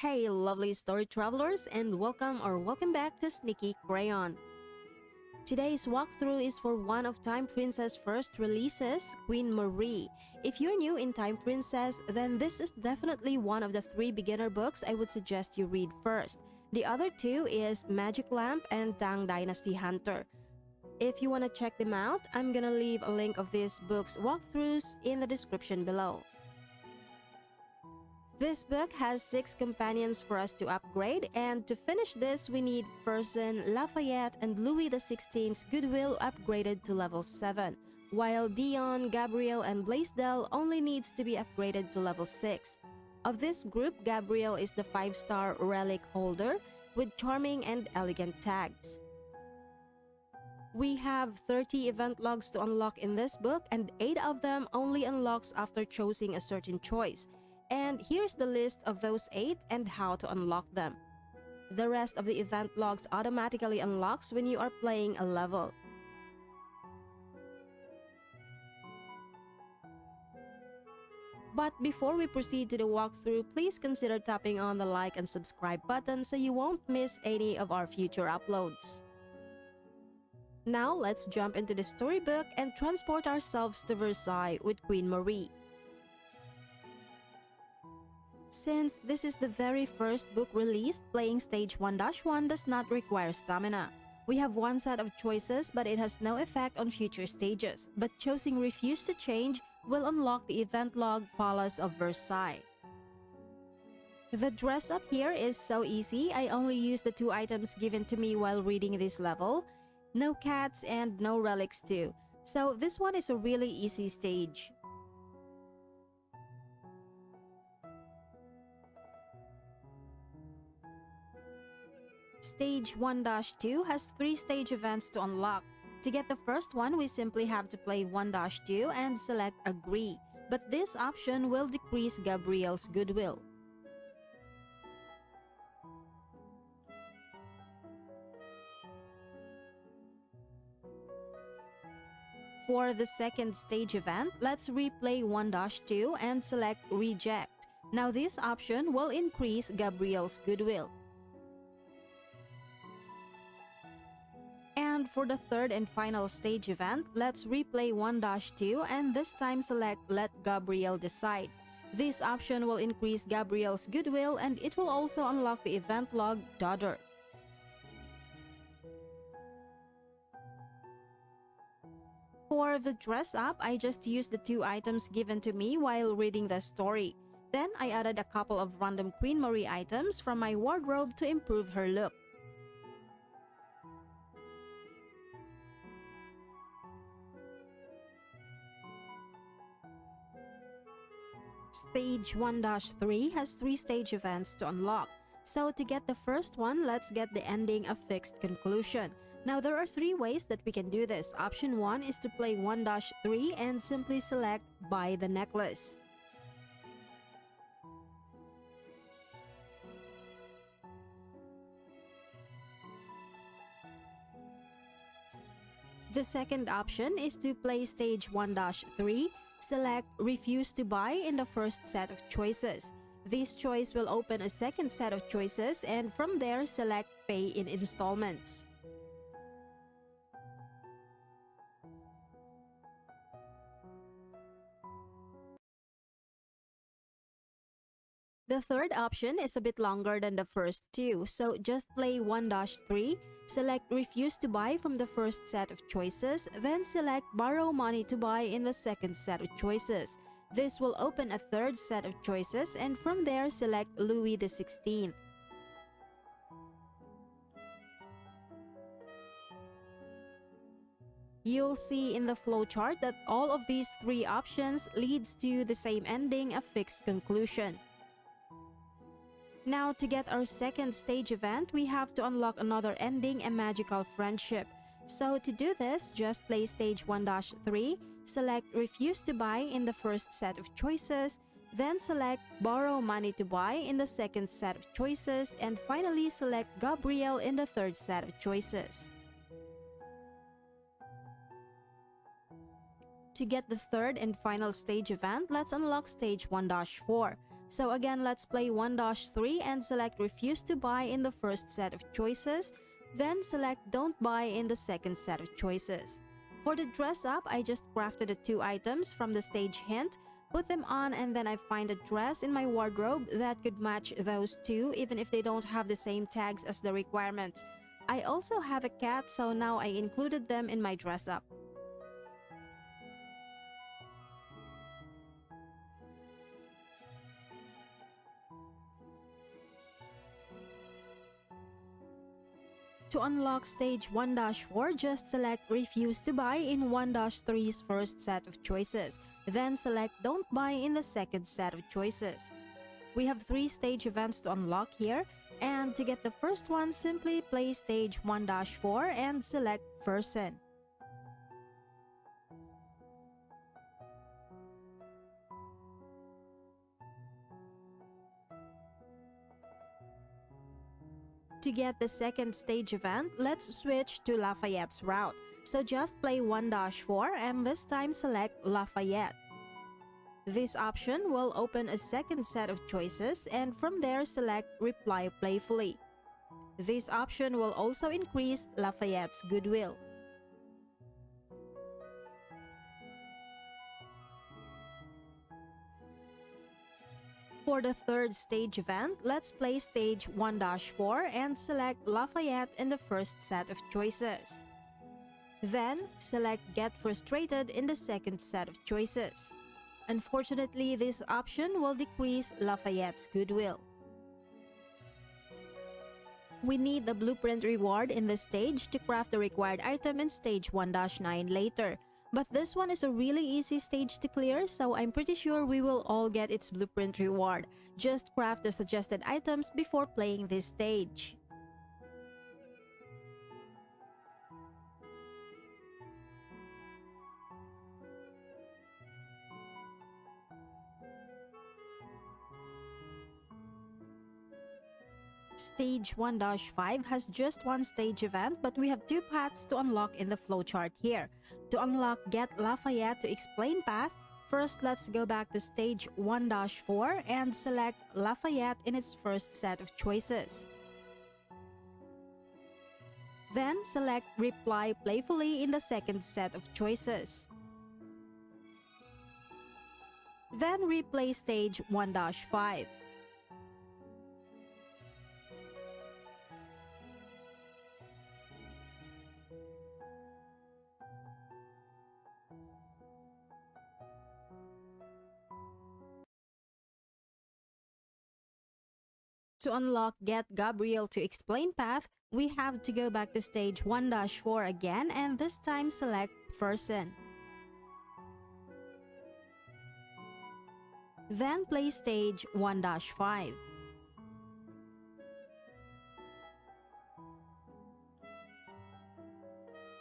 Hey, lovely story travelers, and welcome back to Sneaky Crayon. Today's walkthrough is for one of Time Princess' first releases, Queen Marie. If you're new in Time Princess, then this is definitely one of the 3 beginner books I would suggest you read first. The other 2 is Magic Lamp and Tang Dynasty Hunter. If you want to check them out, I'm gonna leave a link of these books' walkthroughs in the description below. This book has 6 companions for us to upgrade, and to finish this we need Fersen, Lafayette, and Louis XVI's Goodwill upgraded to level 7, while Dion, Gabriel, and Blaisdell only needs to be upgraded to level 6. Of this group, Gabriel is the 5-star relic holder with charming and elegant tags. We have 30 event logs to unlock in this book, and 8 of them only unlocks after choosing a certain choice. And here's the list of those 8 and how to unlock them. The rest of the event logs automatically unlocks when you are playing a level. But before we proceed to the walkthrough, please consider tapping on the like and subscribe button so you won't miss any of our future uploads. Now let's jump into the storybook and transport ourselves to Versailles with Queen Marie. Since this is the very first book released, playing stage 1-1 does not require stamina. We have one set of choices, but it has no effect on future stages. But choosing Refuse to Change will unlock the event log Palace of Versailles. The dress up here is so easy. I only use the 2 items given to me while reading this level. No cats and no relics too. So this one is a really easy stage. Stage 1-2 has 3 stage events to unlock. To get the first one, we simply have to play 1-2 and select Agree, but this option will decrease Gabriel's goodwill. For the second stage event, let's replay 1-2 and select Reject. Now this option will increase Gabriel's goodwill. And for the third and final stage event, let's replay 1-2 and this time select Let Gabriel Decide. This option will increase Gabriel's goodwill and it will also unlock the event log Daughter. For the dress up, I just used the 2 items given to me while reading the story. Then I added a couple of random Queen Marie items from my wardrobe to improve her look. Stage 1-3 has 3 stage events to unlock. So to get the first one, let's get the ending a fixed conclusion. Now there are 3 ways that we can do this. Option 1 is to play 1-3 and simply select Buy the Necklace. The second option is to play stage 1-3, select Refuse to Buy in the first set of choices. This choice will open a second set of choices and from there select Pay in installments. The third option is a bit longer than the first 2, so just play 1-3, select Refuse to Buy from the first set of choices, then select Borrow Money to Buy in the second set of choices. This will open a third set of choices and from there select Louis XVI. You'll see in the flowchart that all of these 3 options leads to the same ending, a fixed conclusion. Now to get our second stage event, we have to unlock another ending, a magical friendship. So to do this, just play stage 1-3, select Refuse to Buy in the first set of choices, then select Borrow Money to Buy in the second set of choices, and finally select Gabriel in the third set of choices. To get the third and final stage event, let's unlock stage 1-4. So again, let's play 1-3 and select refuse to buy in the first set of choices. Then select don't buy in the second set of choices. For the dress up, I just crafted the 2 items from the stage hint, put them on, and then I find a dress in my wardrobe that could match those 2 even if they don't have the same tags as the requirements. I also have a cat, so now I included them in my dress up. To unlock stage 1-4, just select refuse to buy in 1-3's first set of choices. Then select don't buy in the second set of choices. We have 3 stage events to unlock here, and to get the first one, simply play stage 1-4 and select person. To get the second stage event, let's switch to Lafayette's route. So just play 1-4 and this time select Lafayette. This option will open a second set of choices, and from there select Reply Playfully. This option will also increase Lafayette's goodwill. For the third stage event, let's play stage 1-4 and select Lafayette in the first set of choices. Then, select Get Frustrated in the second set of choices. Unfortunately, this option will decrease Lafayette's goodwill. We need the blueprint reward in the stage to craft the required item in stage 1-9 later. But this one is a really easy stage to clear, so I'm pretty sure we will all get its blueprint reward. Just craft the suggested items before playing this stage. Stage 1-5 has just 1 stage event, but we have 2 paths to unlock in the flowchart here. To unlock Get Lafayette to explain path, first let's go back to stage 1-4 and select Lafayette in its first set of choices. Then select Reply Playfully in the second set of choices. Then replay stage 1-5. To unlock Get Gabriel to explain path, we have to go back to stage 1-4 again, and this time select Person. Then play stage 1-5.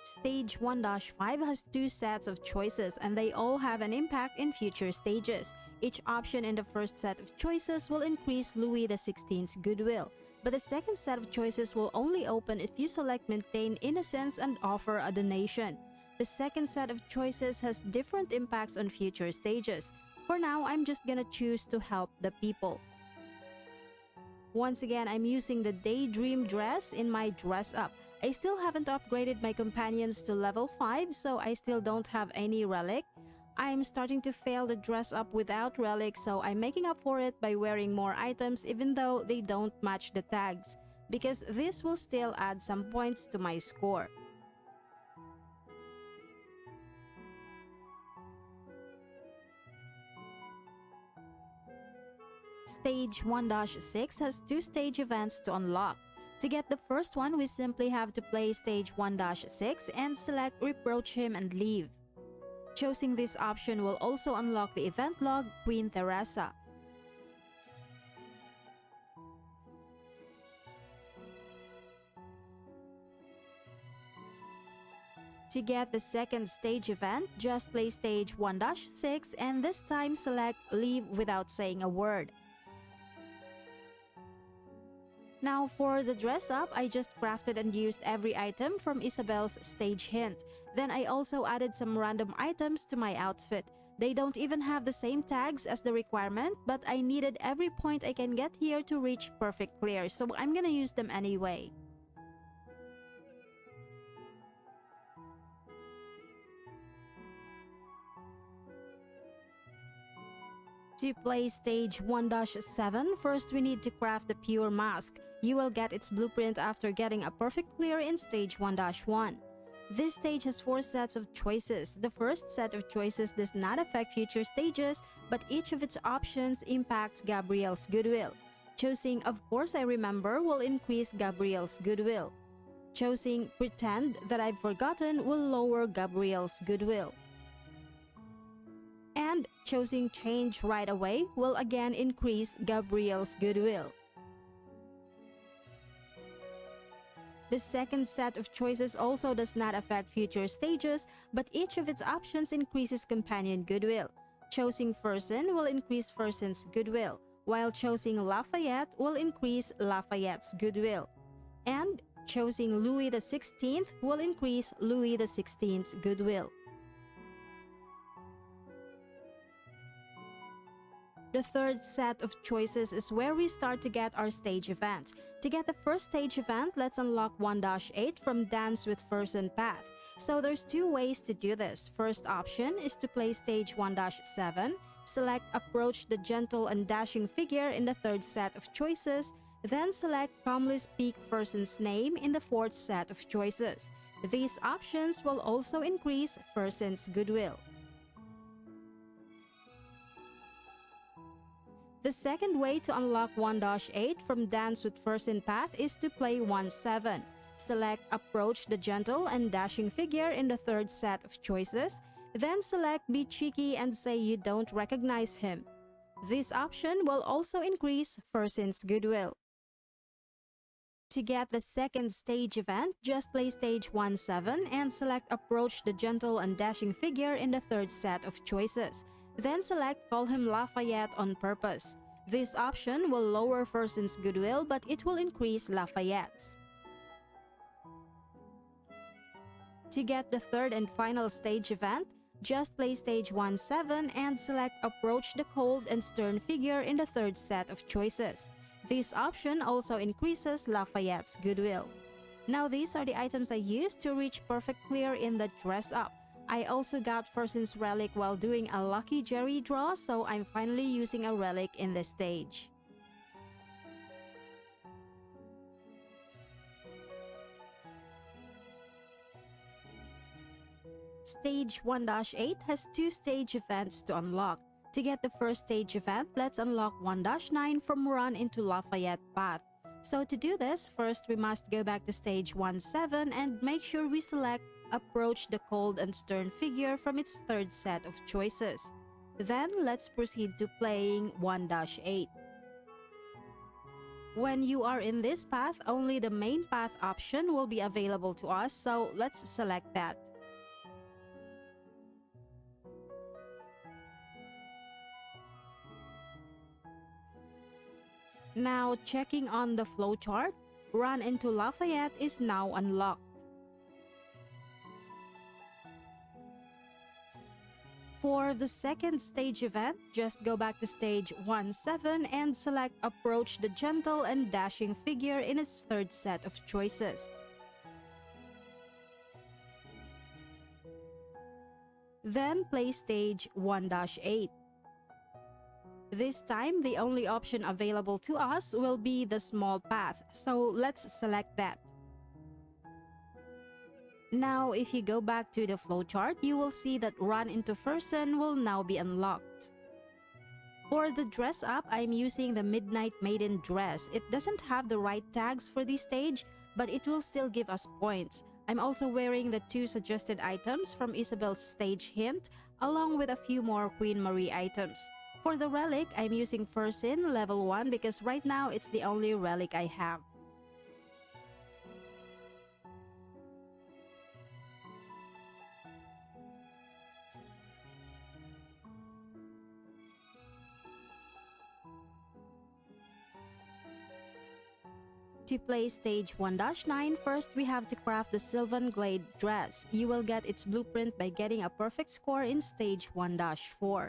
Stage 1-5 has 2 sets of choices, and they all have an impact in future stages. Each option in the first set of choices will increase Louis XVI's goodwill, but the second set of choices will only open if you select Maintain Innocence and offer a donation. The second set of choices has different impacts on future stages. For now, I'm just gonna choose to help the people. Once again, I'm using the Daydream dress in my dress up. I still haven't upgraded my companions to level 5, so I still don't have any relic. I'm starting to fail the dress up without relic, so I'm making up for it by wearing more items even though they don't match the tags, because this will still add some points to my score. Stage 1-6 has 2 stage events to unlock. To get the first one, we simply have to play stage 1-6 and select Reproach Him and Leave. Choosing this option will also unlock the event log Queen Teresa. To get the second stage event, just play stage 1-6 and this time select Leave without saying a word. Now for the dress up, I just crafted and used every item from Isabel's stage hint. Then I also added some random items to my outfit. They don't even have the same tags as the requirement, but I needed every point I can get here to reach perfect clear, so I'm gonna use them anyway. To play stage 1-7, first we need to craft the pure mask. You will get its blueprint after getting a perfect clear in stage 1-1. This stage has 4 sets of choices. The first set of choices does not affect future stages, but each of its options impacts Gabriel's goodwill. Choosing "Of course I remember" will increase Gabriel's goodwill. Choosing "Pretend that I've forgotten" will lower Gabriel's goodwill. And choosing "Change right away" will again increase Gabriel's goodwill. The second set of choices also does not affect future stages, but each of its options increases companion goodwill. Choosing Fersen will increase Fersen's goodwill, while choosing Lafayette will increase Lafayette's goodwill. And choosing Louis XVI will increase Louis XVI's goodwill. The third set of choices is where we start to get our stage event. To get the first stage event, let's unlock 1-8 from Dance with Fersen path. So there's 2 ways to do this. First option is to play stage 1-7, select Approach the Gentle and Dashing Figure in the third set of choices, then select Calmly Speak Fersen's name in the fourth set of choices. These options will also increase Fersen's goodwill. The second way to unlock 1-8 from Dance with Fersen path is to play 1-7. Select Approach the Gentle and Dashing Figure in the third set of choices, then select Be Cheeky and say you don't recognize him. This option will also increase Fersen's goodwill. To get the second stage event, just play stage 1-7 and select Approach the Gentle and Dashing Figure in the third set of choices. Then select Call him Lafayette on purpose. This option will lower Fersen's goodwill, but it will increase Lafayette's. To get the third and final stage event, just play stage 1-7 and select Approach the Cold and Stern Figure in the third set of choices. This option also increases Lafayette's goodwill. Now these are the items I used to reach perfect clear in the dress up. I also got Fersen's relic while doing a Lucky Jerry draw, so I'm finally using a relic in this stage. Stage 1-8 has 2 stage events to unlock. To get the first stage event, let's unlock 1-9 from Run into Lafayette path. So to do this, first we must go back to stage 1-7 and make sure we select Approach the Cold and Stern Figure from its third set of choices. Then let's proceed to playing 1-8. When you are in this path, only the main path option will be available to us, so let's select that. Now checking on the flowchart, Run into Lafayette is now unlocked. For the second stage event, just go back to stage 1-7 and select Approach the Gentle and Dashing Figure in its third set of choices. Then play stage 1-8. This time, the only option available to us will be the small path, so let's select that. Now, if you go back to the flowchart, you will see that Run into Fersen will now be unlocked. For the dress up, I'm using the Midnight Maiden dress. It doesn't have the right tags for this stage, but it will still give us points. I'm also wearing the 2 suggested items from Isabel's stage hint, along with a few more Queen Marie items. For the relic, I'm using Fersen level 1 because right now it's the only relic I have. To play stage 1-9, first we have to craft the Sylvan Glade dress. You will get its blueprint by getting a perfect score in stage 1-4.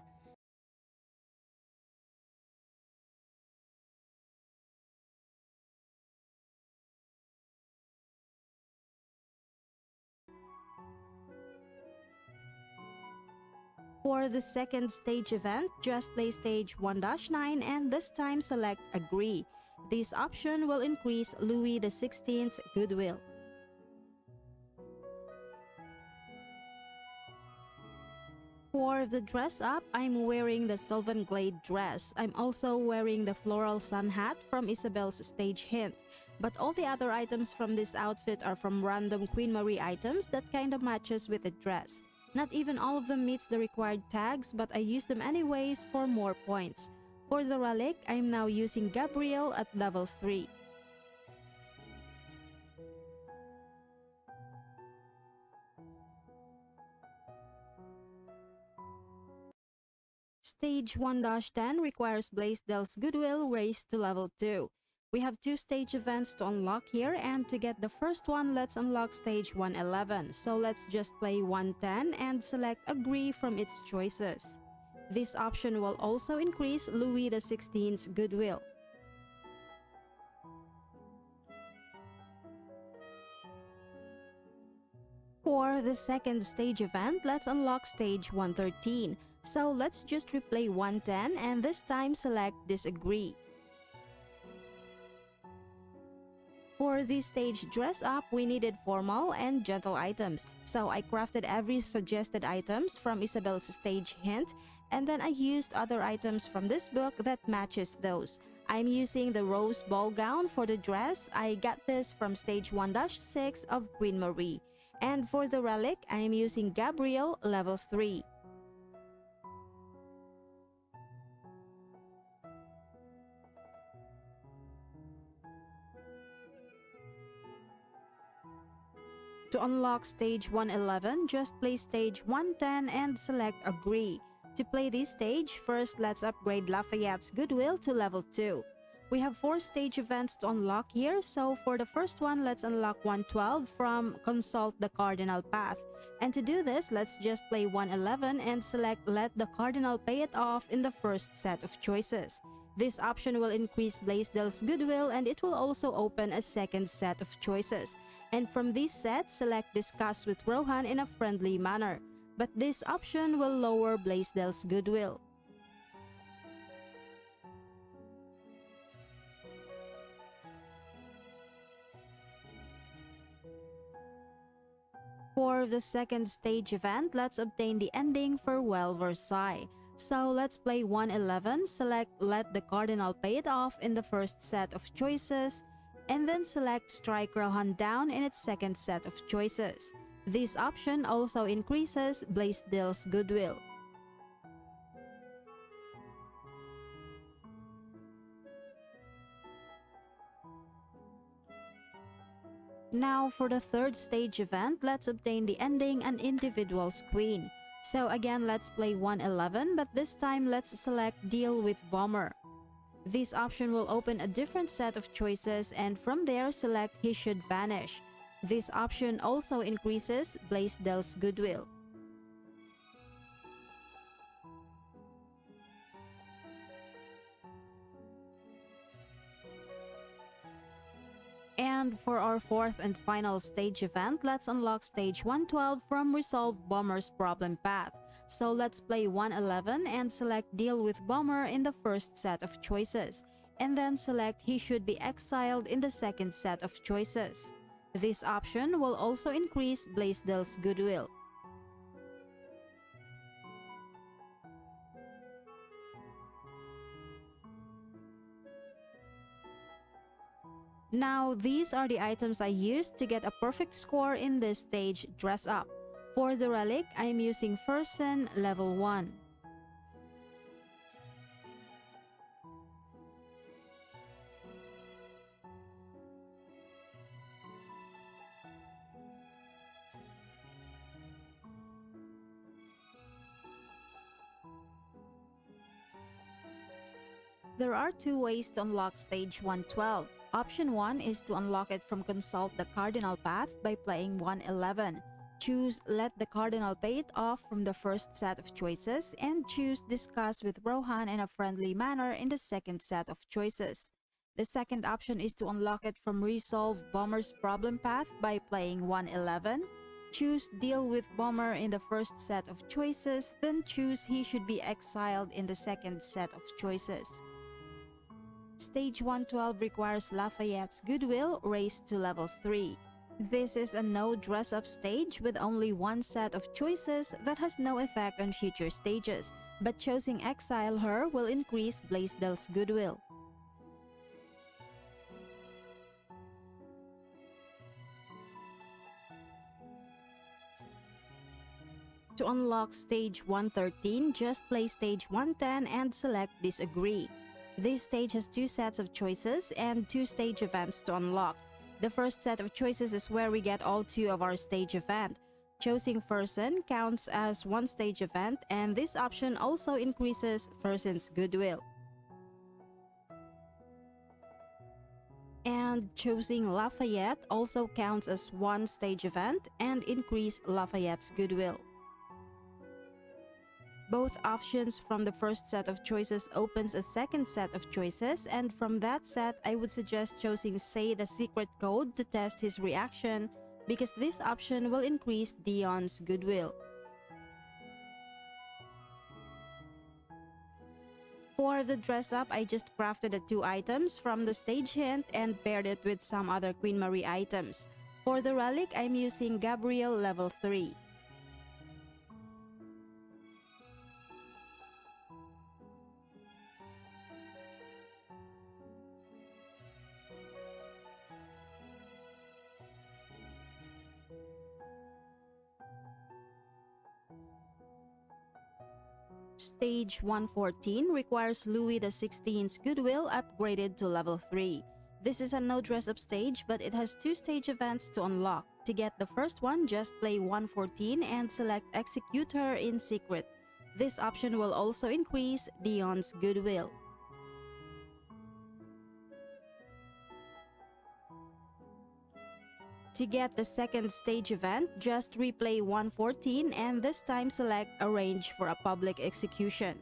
For the second stage event, just play stage 1-9 and this time select Agree. This option will increase Louis XVI's goodwill. For the dress up, I'm wearing the Sylvan Glade dress. I'm also wearing the floral sun hat from Isabel's stage hint. But all the other items from this outfit are from random Queen Marie items that kinda matches with the dress. Not even all of them meets the required tags, but I use them anyways for more points. For the relic, I'm now using Gabrielle at level 3. Stage 1-10 requires Blaisdell's Goodwill raised to level 2. We have 2 stage events to unlock here, and to get the first one, let's unlock stage 111. So let's just play 110 and select Agree from its choices. This option will also increase Louis XVI's goodwill. For the second stage event, let's unlock stage 113. So let's just replay 110 and this time select Disagree. For this stage dress up, we needed formal and gentle items. So I crafted every suggested items from Isabel's stage hint, and then I used other items from this book that matches those. I'm using the rose ball gown for the dress. I got this from stage 1-6 of Queen Marie. And for the relic, I am using Gabrielle level 3. To unlock stage 111, just play stage 110 and select Agree. To play this stage, first let's upgrade Lafayette's Goodwill to level 2. We have 4 stage events to unlock here, so for the first one, let's unlock 112 from Consult the Cardinal Path. And to do this, let's just play 111 and select Let the Cardinal Pay It Off in the first set of choices. This option will increase Blaisdell's goodwill and it will also open a second set of choices. And from this set, select Discuss with Rohan in a friendly manner. But this option will lower Blaisdell's goodwill. For the second stage event, let's obtain the ending for Well Versailles. So let's play 111, select Let the Cardinal Pay It Off in the first set of choices, and then select Strike Rohan down in its second set of choices. This option also increases Blaisdell's goodwill. Now for the third stage event, let's obtain the ending An Individual's Queen. So again, let's play 111, but this time let's select Deal with Bomber. This option will open a different set of choices, and from there select He Should Vanish. This option also increases Blaisdell's goodwill. And for our fourth and final stage event, let's unlock stage 112 from Resolve Bomber's Problem Path. So let's play 111 and select Deal with Bomber in the first set of choices, and then select He Should Be Exiled in the second set of choices. This option will also increase Blaisdell's goodwill. Now, these are the items I used to get a perfect score in this stage dress up. For the relic, I am using Fersen level 1. There are 2 ways to unlock stage 112. Option 1 is to unlock it from Consult the Cardinal Path by playing 111. Choose Let the Cardinal pay it off from the first set of choices and choose Discuss with Rohan in a friendly manner in the second set of choices. The second option is to unlock it from Resolve Bomber's Problem Path by playing 111. Choose Deal with Bomber in the first set of choices, then choose He should be exiled in the second set of choices. Stage 112 requires Lafayette's goodwill raised to level 3. This is a no dress-up stage with only one set of choices that has no effect on future stages, but choosing Exile her will increase Blaisdell's goodwill. To unlock stage 113, just play stage 110 and select Disagree. This stage has two sets of choices and two stage events to unlock. The first set of choices is where we get all two of our stage event. Choosing Fersen counts as one stage event, and this option also increases Fersen's goodwill. And choosing Lafayette also counts as one stage event and increase Lafayette's goodwill. Both options from the first set of choices opens a second set of choices, and from that set, I would suggest choosing Say the Secret Code to test his reaction, because this option will increase Dion's goodwill. For the dress up, I just crafted the two items from the stage hint and paired it with some other Queen Marie items. For the relic, I'm using Gabriel level 3. Stage 114 requires Louis XVI's goodwill upgraded to level 3. This is a no dress-up stage, but it has two stage events to unlock. To get the first one, just play 114 and select Execute her in secret. This option will also increase Dion's goodwill. To get the second stage event, just replay 114 and this time select Arrange for a public execution.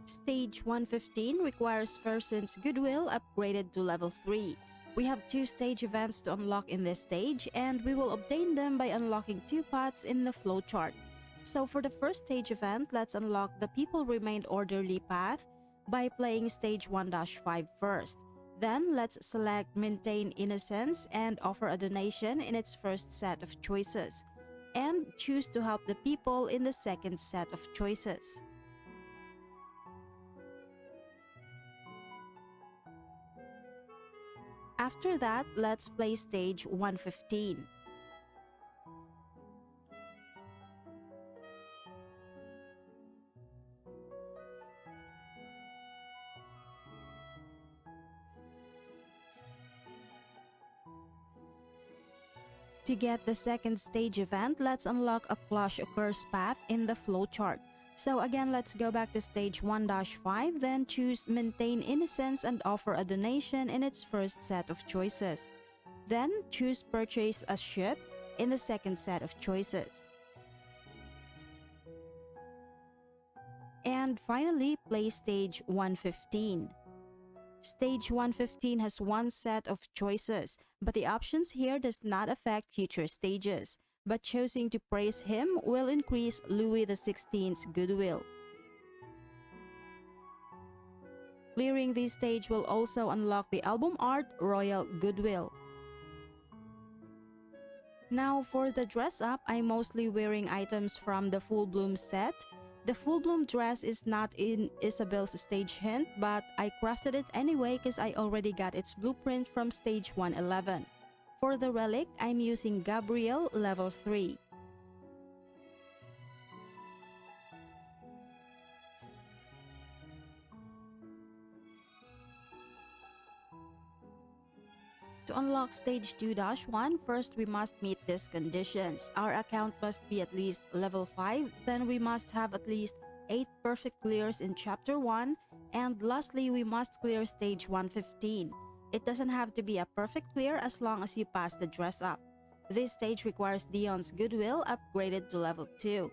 Stage 115 requires Fersen's goodwill upgraded to level 3. We have two stage events to unlock in this stage, and we will obtain them by unlocking two pots in the flowchart. So for the first stage event, let's unlock the People Remained Orderly path by playing stage 1-5 first. Then let's select Maintain Innocence and offer a donation in its first set of choices, and choose to help the people in the second set of choices. After that, let's play stage 115. To get the second stage event, let's unlock a Clash Occurs path in the flowchart. So again, let's go back to stage 1-5, then choose Maintain Innocence and offer a donation in its first set of choices. Then choose Purchase a Ship in the second set of choices. And finally, play stage 115. Stage 115 has one set of choices, but the options here does not affect future stages. But choosing to praise him will increase Louis XVI's goodwill. Clearing this stage will also unlock the album art Royal Goodwill. Now for the dress up, I'm mostly wearing items from the Full Bloom set. The Full Bloom dress is not in Isabel's stage hint, but I crafted it anyway because I already got its blueprint from stage 111. For the relic, I'm using Gabriel level 3. To unlock stage 2-1, first we must meet these conditions. Our account must be at least level 5, then we must have at least 8 perfect clears in chapter 1, and lastly we must clear stage 115. It doesn't have to be a perfect clear as long as you pass the dress up. This stage requires Dion's Goodwill upgraded to level 2.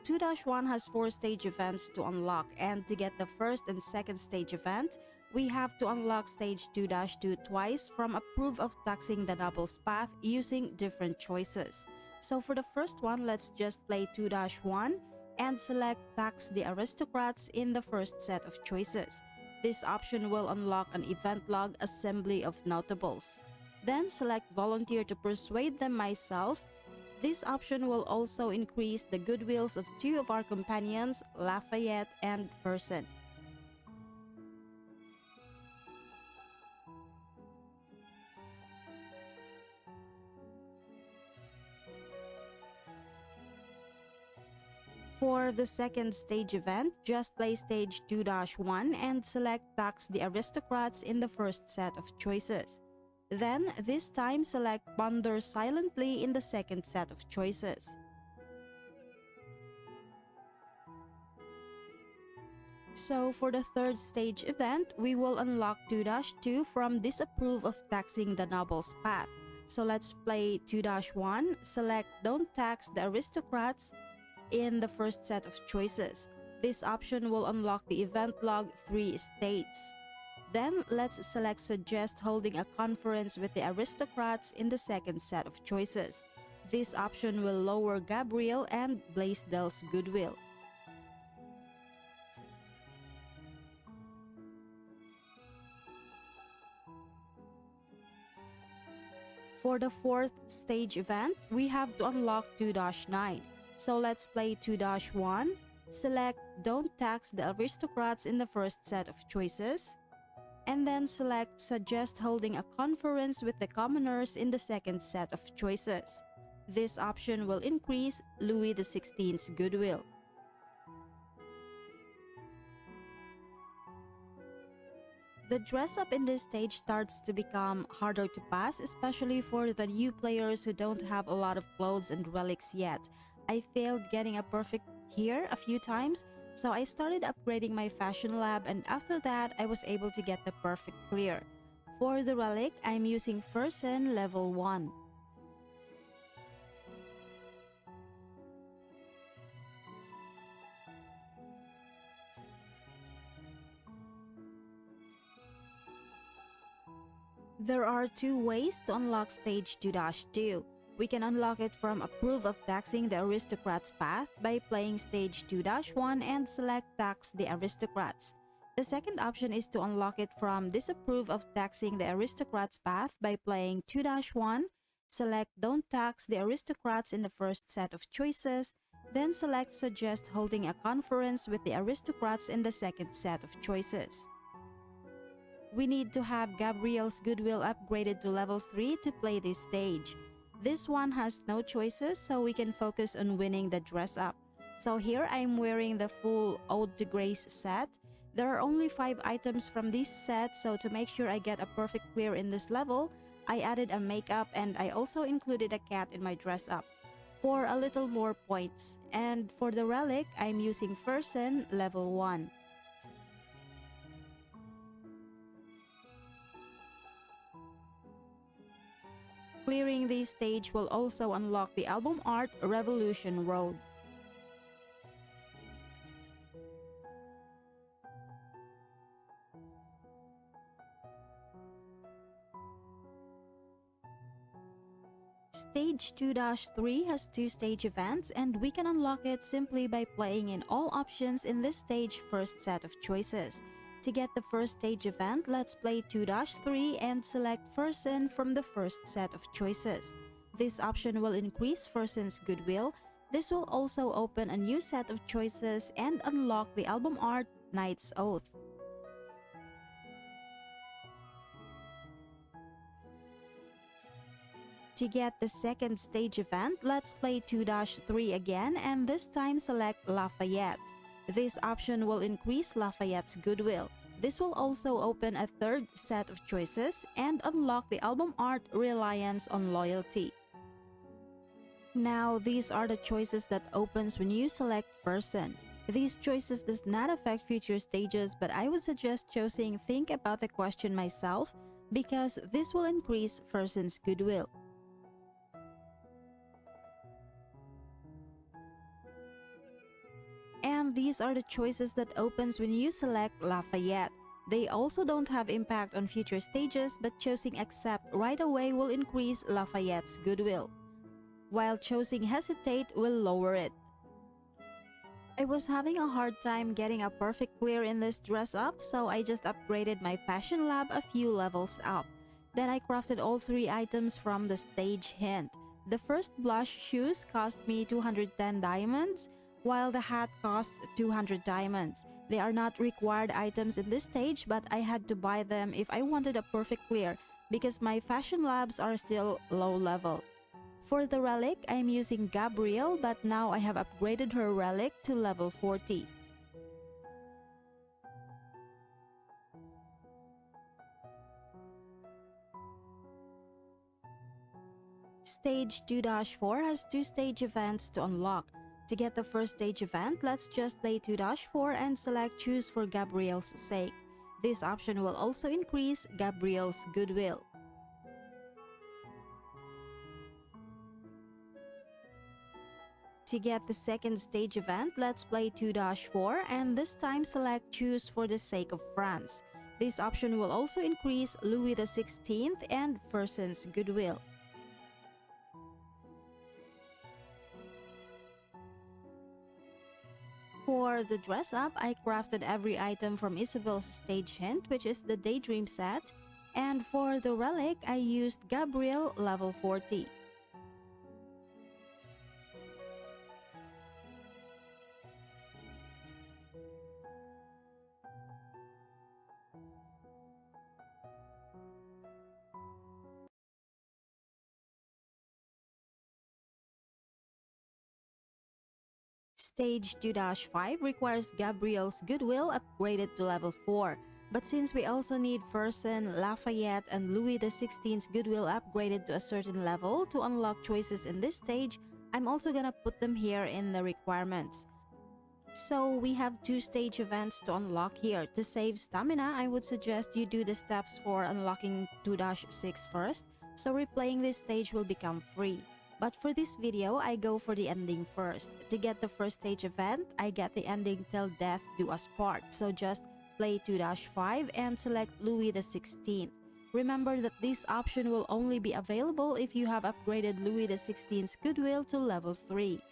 2-1 has 4 stage events to unlock, and to get the first and second stage event, we have to unlock stage 2-2 twice from Approve of Taxing the Noble's Path using different choices. So for the first one, let's just play 2-1 and select Tax the Aristocrats in the first set of choices. This option will unlock an event log assembly of notables. Then select Volunteer to persuade them myself. This option will also increase the goodwills of 2 of our companions, Lafayette and Fersen. For the second stage event, just play stage 2-1 and select Tax the Aristocrats in the first set of choices. Then, this time select Ponder Silently in the second set of choices. So for the third stage event, we will unlock 2-2 from Disapprove of Taxing the Noble's Path. So let's play 2-1, select Don't Tax the Aristocrats in the first set of choices. This option will unlock the event log 3 states. Then let's select Suggest holding a conference with the aristocrats in the second set of choices. This option will lower Gabriel and Blaisdell's goodwill. For the fourth stage event, we have to unlock 2-9. So let's play 2-1, select Don't Tax the Aristocrats in the first set of choices, and then select Suggest holding a conference with the commoners in the second set of choices. This option will increase Louis XVI's goodwill. The dress-up in this stage starts to become harder to pass, especially for the new players who don't have a lot of clothes and relics yet. I failed getting a perfect here a few times, so I started upgrading my fashion lab, and after that I was able to get the perfect clear. For the relic, I'm using Fersen level 1. There are 2 ways to unlock stage 2-2. We can unlock it from Approve of Taxing the Aristocrats path by playing stage 2-1 and select Tax the Aristocrats. The second option is to unlock it from Disapprove of Taxing the Aristocrats path by playing 2-1, select Don't Tax the Aristocrats in the first set of choices, then select Suggest holding a conference with the aristocrats in the second set of choices. We need to have Gabriel's goodwill upgraded to level 3 to play this stage. This one has no choices, so we can focus on winning the dress-up. So here I'm wearing the full Ode to Grace set. There are only 5 items from this set, so to make sure I get a perfect clear in this level, I added a makeup and I also included a cat in my dress-up for a little more points. And for the relic, I'm using Fersen level 1. Clearing this stage will also unlock the album art Revolution Road. Stage 2-3 has 2 stage events, and we can unlock it simply by playing in all options in this stage first set of choices. To get the first stage event, let's play 2-3 and select Fersen from the first set of choices. This option will increase Fersen's goodwill. This will also open a new set of choices and unlock the album art Knight's Oath. To get the second stage event, let's play 2-3 again and this time select Lafayette. This option will increase Lafayette's goodwill. This will also open a third set of choices and unlock the album art Reliance on Loyalty. Now, these are the choices that opens when you select Person. These choices does not affect future stages, but I would suggest choosing Think About the Question Myself because this will increase Person's goodwill. And these are the choices that opens when you select Lafayette. They also don't have impact on future stages, but choosing Accept right away will increase Lafayette's goodwill, while choosing Hesitate will lower it. I was having a hard time getting a perfect clear in this dress up, so I just upgraded my fashion lab a few levels up. Then I crafted all 3 items from the stage hint. The first blush shoes cost me 210 diamonds, while the hat cost 200 diamonds. They are not required items in this stage, but I had to buy them if I wanted a perfect clear because my fashion labs are still low level. For the relic, I'm using Gabrielle, but now I have upgraded her relic to level 40. Stage 2-4 has 2 stage events to unlock. To get the first stage event, let's just play 2-4 and select Choose for Gabrielle's sake. This option will also increase Gabrielle's goodwill. To get the second stage event, let's play 2-4 and this time select Choose for the Sake of France. This option will also increase Louis XVI and Person's goodwill. For the dress up, I crafted every item from Isabel's stage hint, which is the Daydream set, and for the relic, I used Gabrielle level 40. Stage 2-5 requires Gabrielle's goodwill upgraded to level 4. But since we also need Fersen, Lafayette, and Louis XVI's goodwill upgraded to a certain level to unlock choices in this stage, I'm also gonna put them here in the requirements. So we have 2 stage events to unlock here. To save stamina, I would suggest you do the steps for unlocking 2-6 first, so replaying this stage will become free. But for this video, I go for the ending first. To get the first stage event, I get the ending Till Death Do Us Part, so just play 2-5 and select Louis XVI. Remember that this option will only be available if you have upgraded Louis XVI's goodwill to level 3.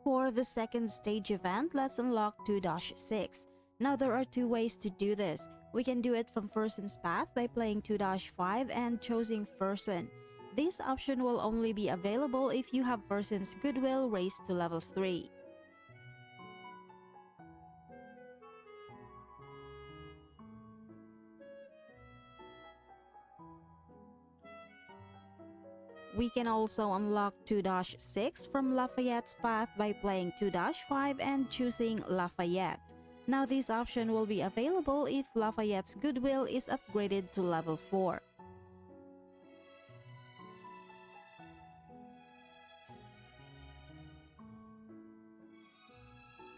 For the second stage event, let's unlock 2-6. Now there are 2 ways to do this. We can do it from Fersen's path by playing 2-5 and choosing Fersen. This option will only be available if you have Fersen's goodwill raised to level 3. We can also unlock 2-6 from Lafayette's path by playing 2-5 and choosing Lafayette. Now this option will be available if Lafayette's goodwill is upgraded to level 4.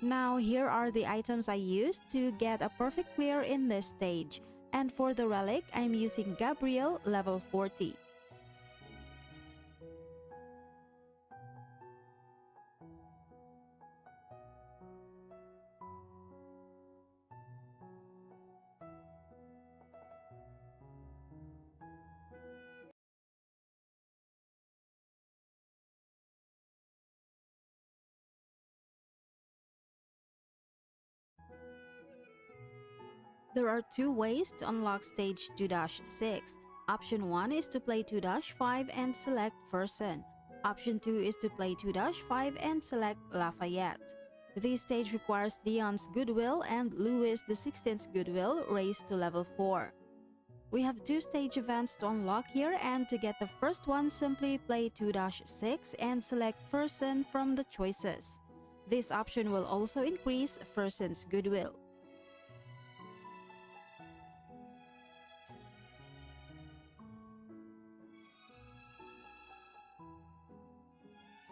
Now here are the items I used to get a perfect clear in this stage. And for the relic, I'm using Gabrielle level 40. There are 2 ways to unlock stage 2-6. Option 1 is to play 2-5 and select Fersen. Option 2 is to play 2-5 and select Lafayette. This stage requires Dion's goodwill and Louis XVI's goodwill raised to level 4. We have 2 stage events to unlock here, and to get the first one, simply play 2-6 and select Person from the choices. This option will also increase Person's goodwill.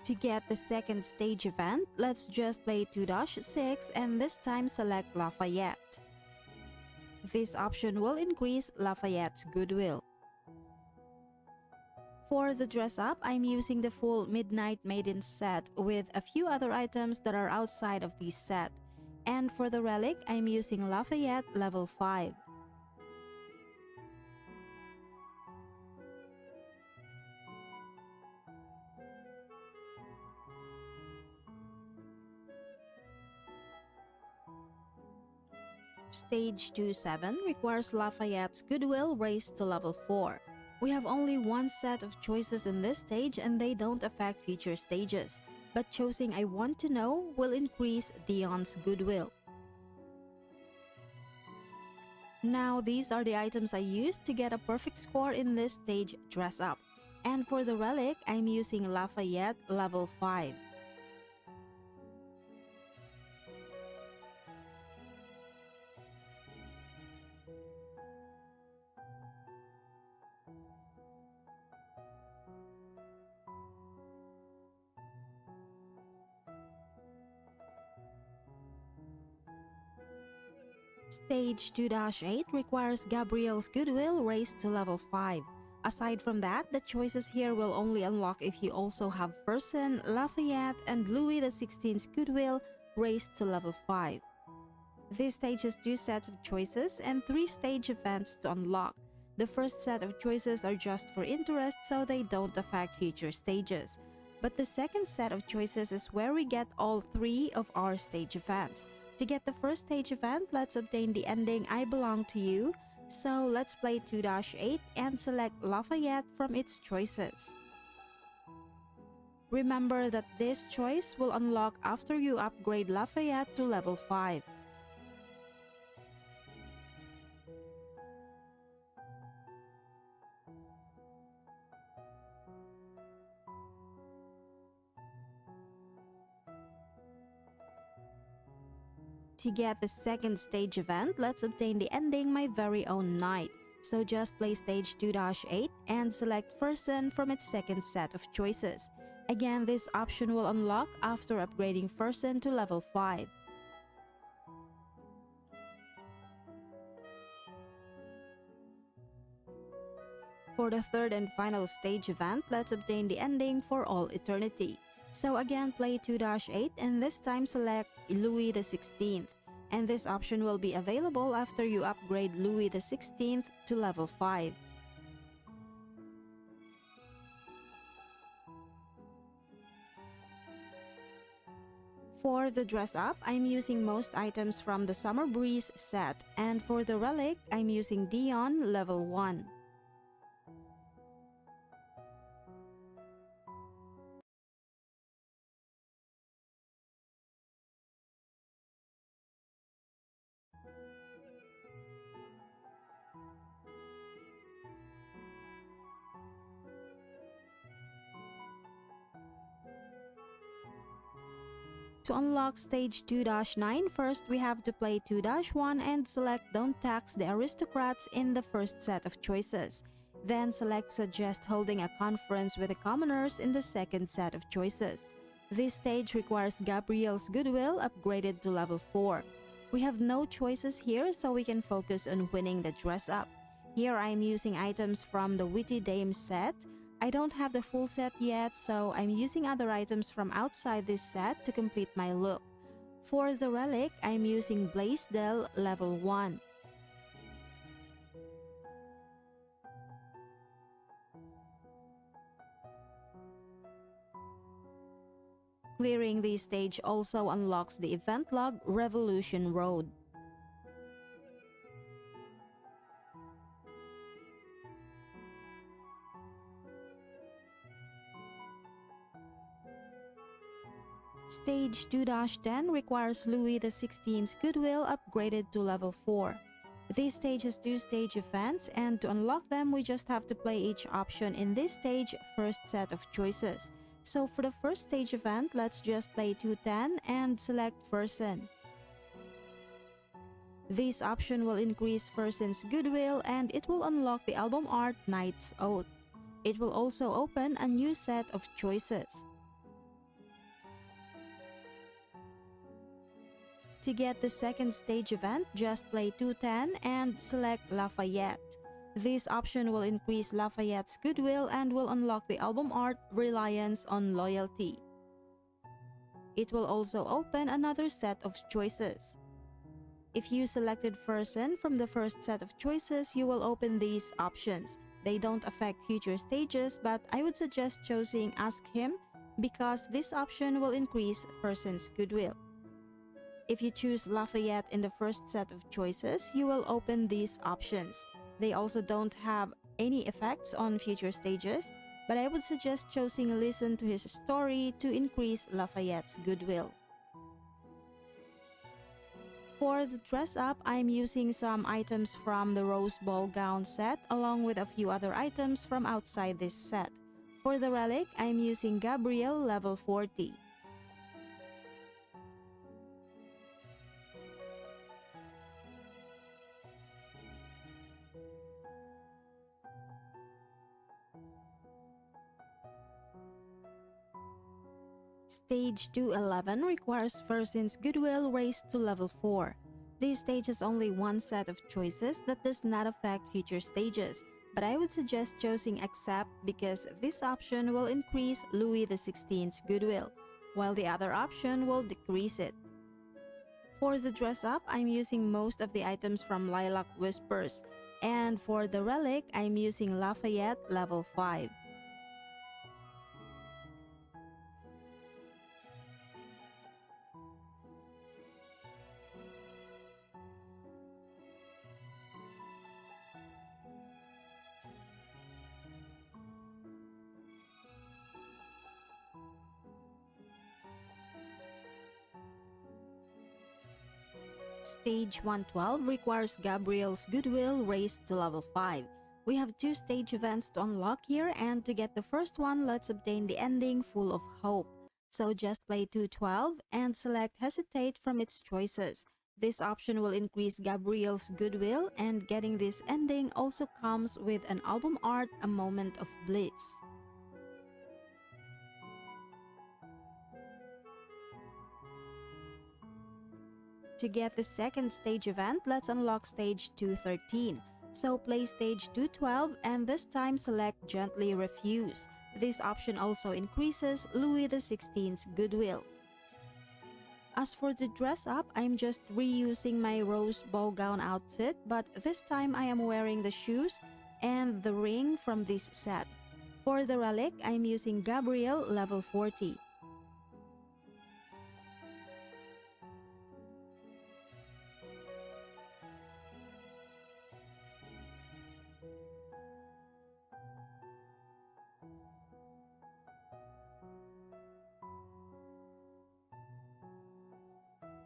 To get the second stage event, let's just play 2-6 and this time select Lafayette. This option will increase Lafayette's goodwill. For the dress up, I'm using the full Midnight Maiden set with a few other items that are outside of this set. And for the relic, I'm using Lafayette level 5. Stage 2-7 requires Lafayette's goodwill raised to level 4. We have only one set of choices in this stage and they don't affect future stages, but choosing I want to know will increase Dion's goodwill. Now these are the items I used to get a perfect score in this stage dress up. And for the relic, I'm using Lafayette level 5. Stage 2-8 requires Gabrielle's goodwill raised to level 5. Aside from that, the choices here will only unlock if you also have Fersen, Lafayette, and Louis XVI's goodwill raised to level 5. This stage has 2 sets of choices and 3 stage events to unlock. The first set of choices are just for interest, so they don't affect future stages. But the second set of choices is where we get all 3 of our stage events. To get the first stage event, let's obtain the ending I Belong to You. So let's play 2-8 and select Lafayette from its choices. Remember that this choice will unlock after you upgrade Lafayette to level 5. To get the second stage event, let's obtain the ending My Very Own Night. So just play stage 2-8 and select Fersen from its second set of choices. Again, this option will unlock after upgrading Fersen to level 5. For the third and final stage event, let's obtain the ending For All Eternity. So again, play 2-8 and this time select Louis XVI. And this option will be available after you upgrade Louis XVI to level 5. For the dress up, I'm using most items from the Summer Breeze set, and for the relic, I'm using Dion level 1. To unlock stage 2-9, first we have to play 2-1 and select Don't Tax the Aristocrats in the first set of choices. Then select Suggest holding a conference with the commoners in the second set of choices. This stage requires Gabrielle's goodwill upgraded to level 4. We have no choices here, so we can focus on winning the dress up. Here I am using items from the Witty Dame set. I don't have the full set yet, so I'm using other items from outside this set to complete my look. For the relic, I'm using Blaisdell level 1. Clearing this stage also unlocks the event log Revolution Road. Stage 2-10 requires Louis XVI's goodwill upgraded to level 4. This stage has 2 stage events, and to unlock them, we just have to play each option in this stage first set of choices. So for the first stage event, let's just play 210 and select Person. This option will increase Person's goodwill and it will unlock the album art Knight's Oath. It will also open a new set of choices. To get the second stage event, just play 210 and select Lafayette. This option will increase Lafayette's goodwill and will unlock the album art Reliance on Loyalty. It will also open another set of choices. If you selected Person from the first set of choices, you will open these options. They don't affect future stages, but I would suggest choosing Ask Him because this option will increase Person's goodwill. If you choose Lafayette in the first set of choices, you will open these options. They also don't have any effects on future stages, but I would suggest choosing Listen to His Story to increase Lafayette's goodwill. For the dress up, I'm using some items from the Rose Ball gown set along with a few other items from outside this set. For the relic, I'm using Gabrielle level 40. Stage 211 requires Person's goodwill raised to level 4. This stage has only one set of choices that does not affect future stages, but I would suggest choosing Accept because this option will increase Louis XVI's goodwill, while the other option will decrease it. For the dress up, I'm using most of the items from Lilac Whispers, and for the relic, I'm using Lafayette level 5. Stage 112 requires Gabrielle's goodwill raised to level 5. We have 2 stage events to unlock here, and to get the first one, let's obtain the ending Full of Hope. So just play 212 and select Hesitate from its choices. This option will increase Gabrielle's goodwill, and getting this ending also comes with an album art, A Moment of Bliss. To get the second stage event, let's unlock stage 213. So play stage 212 and this time select Gently Refuse. This option also increases Louis XVI's goodwill. As for the dress up, I'm just reusing my rose ball gown outfit, but this time I am wearing the shoes and the ring from this set. For the relic, I'm using Gabrielle level 40.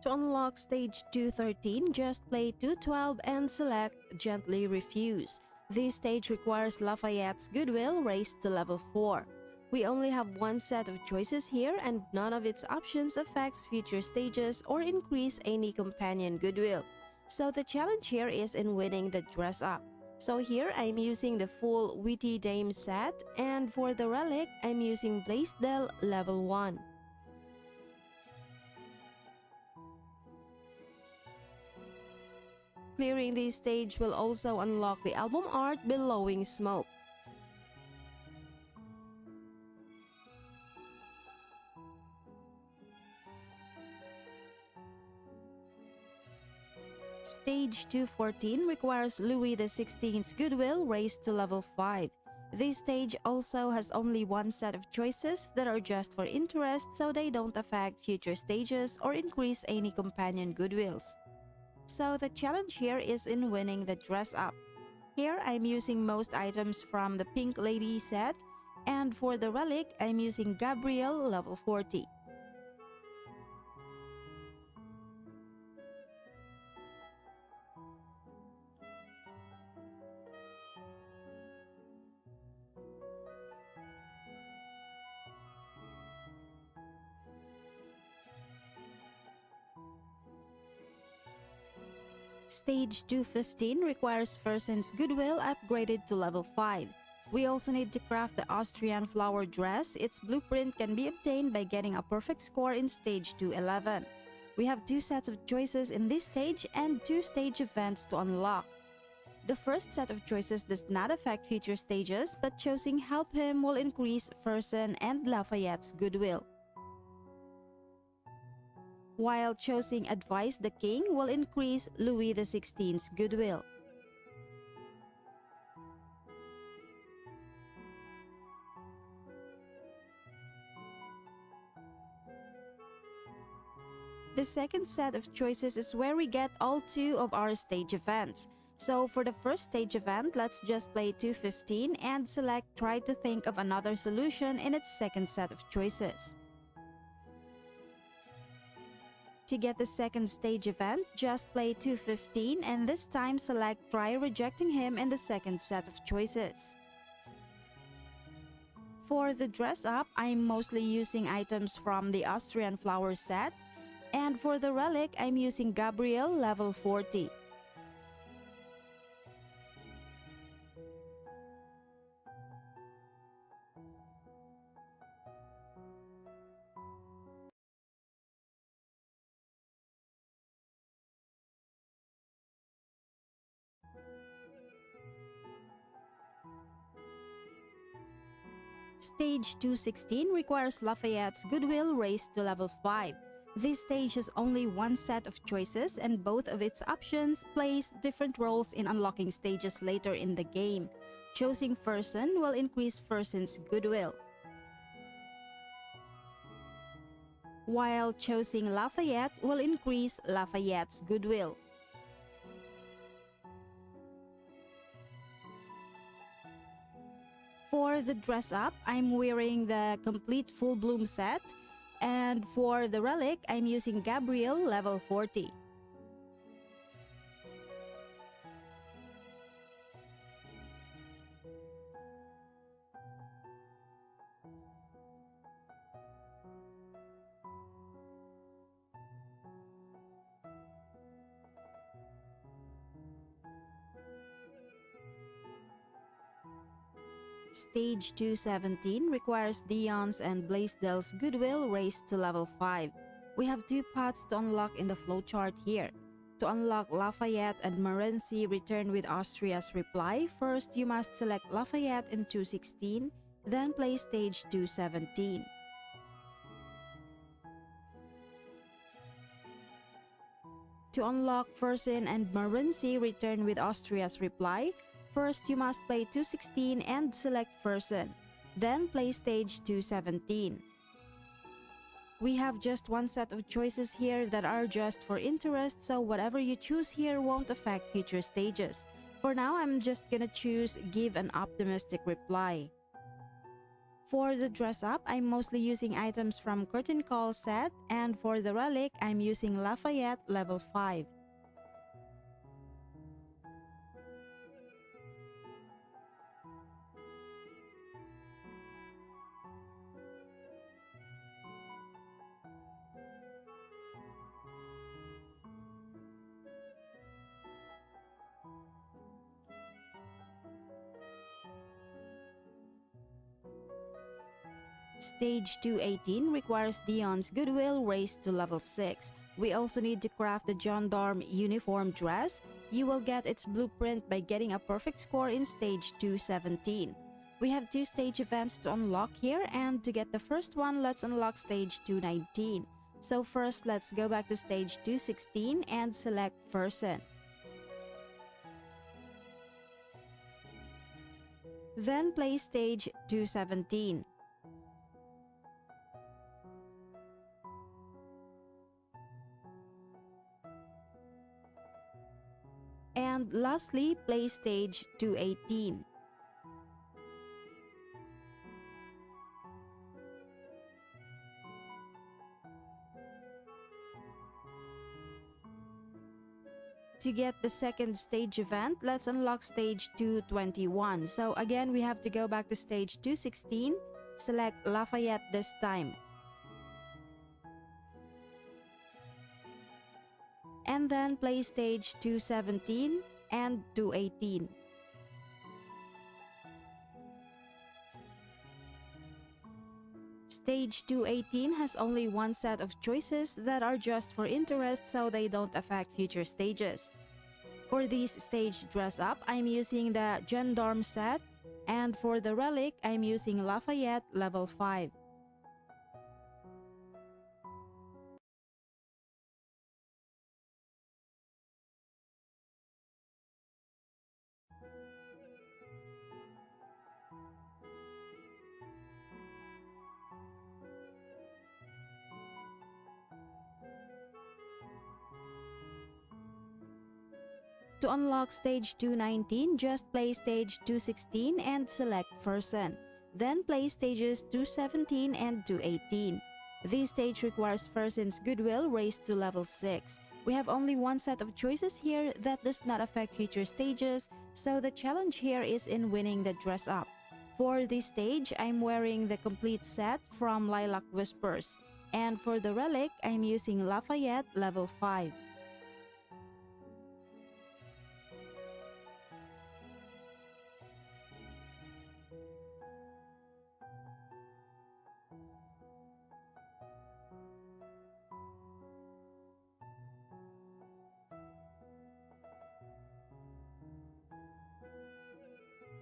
To unlock stage 213, just play 212 and select Gently Refuse. This stage requires Lafayette's goodwill raised to level 4. We only have one set of choices here and none of its options affects future stages or increase any companion goodwill. So the challenge here is in winning the dress up. So here I'm using the full Witty Dame set, and for the relic I'm using Blaisdell level 1. Clearing this stage will also unlock the album art Billowing Smoke. Stage 214 requires Louis XVI's goodwill raised to level 5. This stage also has only one set of choices that are just for interest, so they don't affect future stages or increase any companion goodwills. So the challenge here is in winning the dress up. Here I'm using most items from the Pink Lady set, and for the relic I'm using Gabrielle level 40. Stage 215 requires Fersen's Goodwill upgraded to level 5. We also need to craft the Austrian flower dress. Its blueprint can be obtained by getting a perfect score in Stage 211. We have 2 sets of choices in this stage and 2 stage events to unlock. The first set of choices does not affect future stages, but choosing Help Him will increase Fersen and Lafayette's goodwill, while choosing Advise the King will increase Louis XVI's goodwill. The second set of choices is where we get all 2 of our stage events. So for the first stage event, let's just play 215 and select Try to think of another solution in its second set of choices. To get the second stage event, just play 215 and this time select Try rejecting him in the second set of choices. For the dress up, I'm mostly using items from the Austrian flower set, and for the relic, I'm using Gabriel level 40. Stage 216 requires Lafayette's Goodwill raised to level 5. This stage has only 1 set of choices and both of its options plays different roles in unlocking stages later in the game. Choosing Fersen will increase Fersen's goodwill, while choosing Lafayette will increase Lafayette's goodwill. For the dress up, I'm wearing the complete full bloom set, and for the relic, I'm using Gabriel level 40. Stage 217 requires Dion's and Blaisdell's goodwill raised to level 5. We have 2 paths to unlock in the flowchart here. To unlock Lafayette and Morency return with Austria's reply, first you must select Lafayette in 216, then play stage 217. To unlock Fersen and Morency return with Austria's reply, first you must play 216 and select Fersen, then play stage 217. We have just 1 set of choices here that are just for interest, so whatever you choose here won't affect future stages. For now, I'm just gonna choose Give an Optimistic Reply. For the dress up, I'm mostly using items from Curtain Call set, and for the relic, I'm using Lafayette level 5. Stage 218 requires Dion's goodwill raised to level 6. We also need to craft the gendarme uniform dress. You will get its blueprint by getting a perfect score in stage 217. We have 2 stage events to unlock here, and to get the first one, let's unlock stage 219. So first, let's go back to stage 216 and select Fersen. Then play stage 217. And lastly, play stage 218. To get the second stage event, let's unlock stage 221. So again, we have to go back to stage 216, select Lafayette this time. and then play stage 217 and 218. Stage 218 has only one set of choices that are just for interest, so they don't affect future stages. For this stage dress up, I'm using the Gendarme set, and for the relic, I'm using Lafayette level 5. To unlock stage 219, just play stage 216 and select Fersen. Then play stages 217 and 218. This stage requires Fersen's Goodwill raised to level 6. We have only one set of choices here that does not affect future stages, so the challenge here is in winning the dress up. For this stage, I'm wearing the complete set from Lilac Whispers, and for the relic, I'm using Lafayette level 5.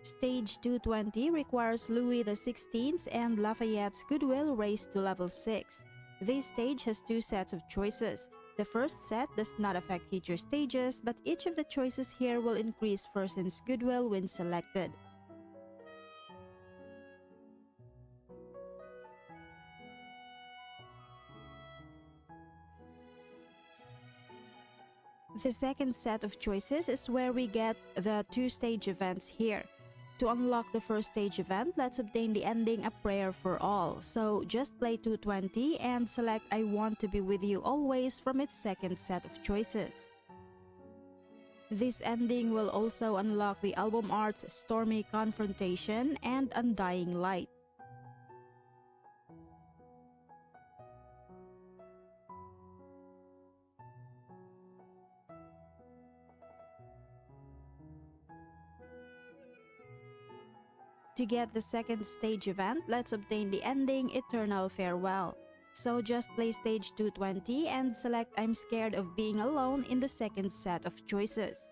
Stage 220 requires Louis XVI and Lafayette's Goodwill raised to level 6. This stage has two sets of choices. The first set does not affect future stages, but each of the choices here will increase Fersen's Goodwill when selected. The second set of choices is where we get the two-stage events here. To unlock the first stage event, let's obtain the ending A Prayer for All. So just play 220 and select I Want to Be With You Always from its second set of choices. This ending will also unlock the album art's Stormy Confrontation and Undying Light. To get the second stage event, let's obtain the ending Eternal Farewell. So just play stage 220 and select I'm Scared of Being Alone in the second set of choices.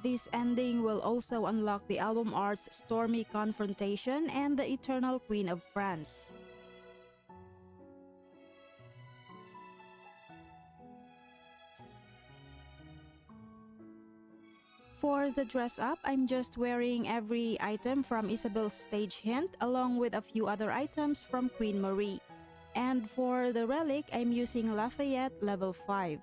This ending will also unlock the album art's Stormy Confrontation and the Eternal Queen of France. For the dress up, I'm just wearing every item from Isabel's stage hint along with a few other items from Queen Marie. And for the relic, I'm using Lafayette level 5.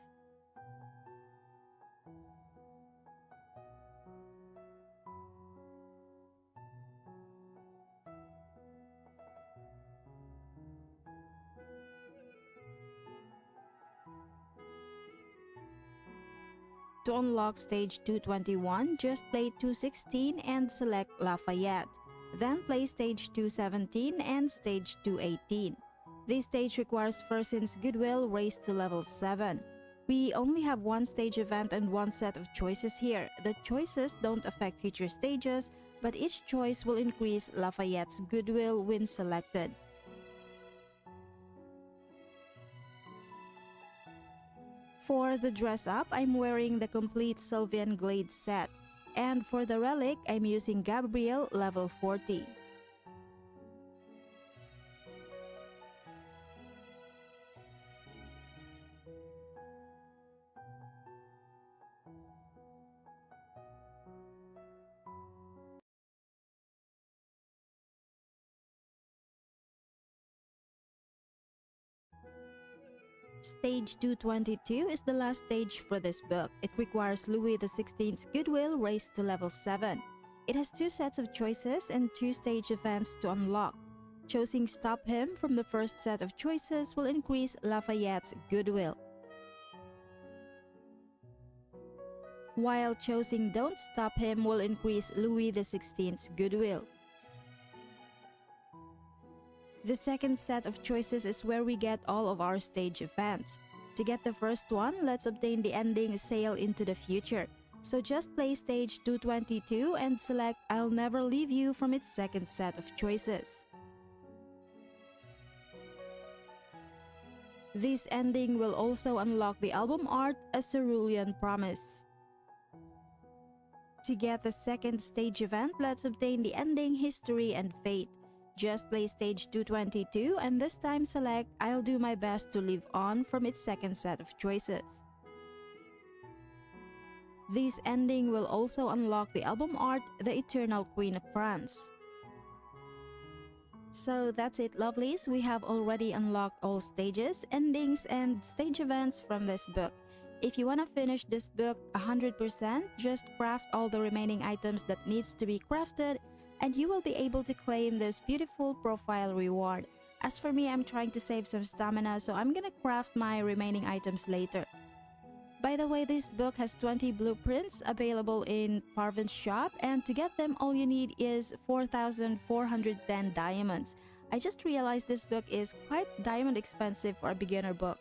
To unlock stage 221, just play 216 and select Lafayette. Then play stage 217 and stage 218. This stage requires Fersen's Goodwill raised to level 7. We only have one stage event and one set of choices here. The choices don't affect future stages, but each choice will increase Lafayette's Goodwill when selected. For the dress up, I'm wearing the complete Sylvian Glade set. And for the relic, I'm using Gabrielle level 40. Stage 222 is the last stage for this book. It requires Louis XVI's Goodwill raised to level 7. It has two sets of choices and two stage events to unlock. Choosing Stop Him from the first set of choices will increase Lafayette's Goodwill, while choosing Don't Stop Him will increase Louis XVI's Goodwill. The second set of choices is where we get all of our stage events. To get the first one, let's obtain the ending Sail into the Future. So just play stage 222 and select I'll Never Leave You from its second set of choices. This ending will also unlock the album art A Cerulean Promise. To get the second stage event, let's obtain the ending History and Fate. Just play stage 222 and this time select I'll Do My Best to Live On from its second set of choices. This ending will also unlock the album art The Eternal Queen of France. So that's it, lovelies. We have already unlocked all stages, endings, and stage events from this book. If you want to finish this book 100%, just craft all the remaining items that needs to be crafted and you will be able to claim this beautiful profile reward. As for me, I'm trying to save some stamina, so I'm gonna craft my remaining items later. By the way, this book has 20 blueprints available in Parvin's shop, and to get them all you need is 4,410 diamonds. I just realized this book is quite diamond expensive for a beginner book.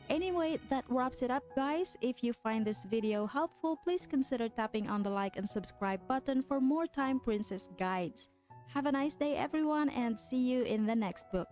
Anyway, that wraps it up, guys. If you find this video helpful, please consider tapping on the like and subscribe button for more Time Princess guides. Have a nice day, everyone, and see you in the next book.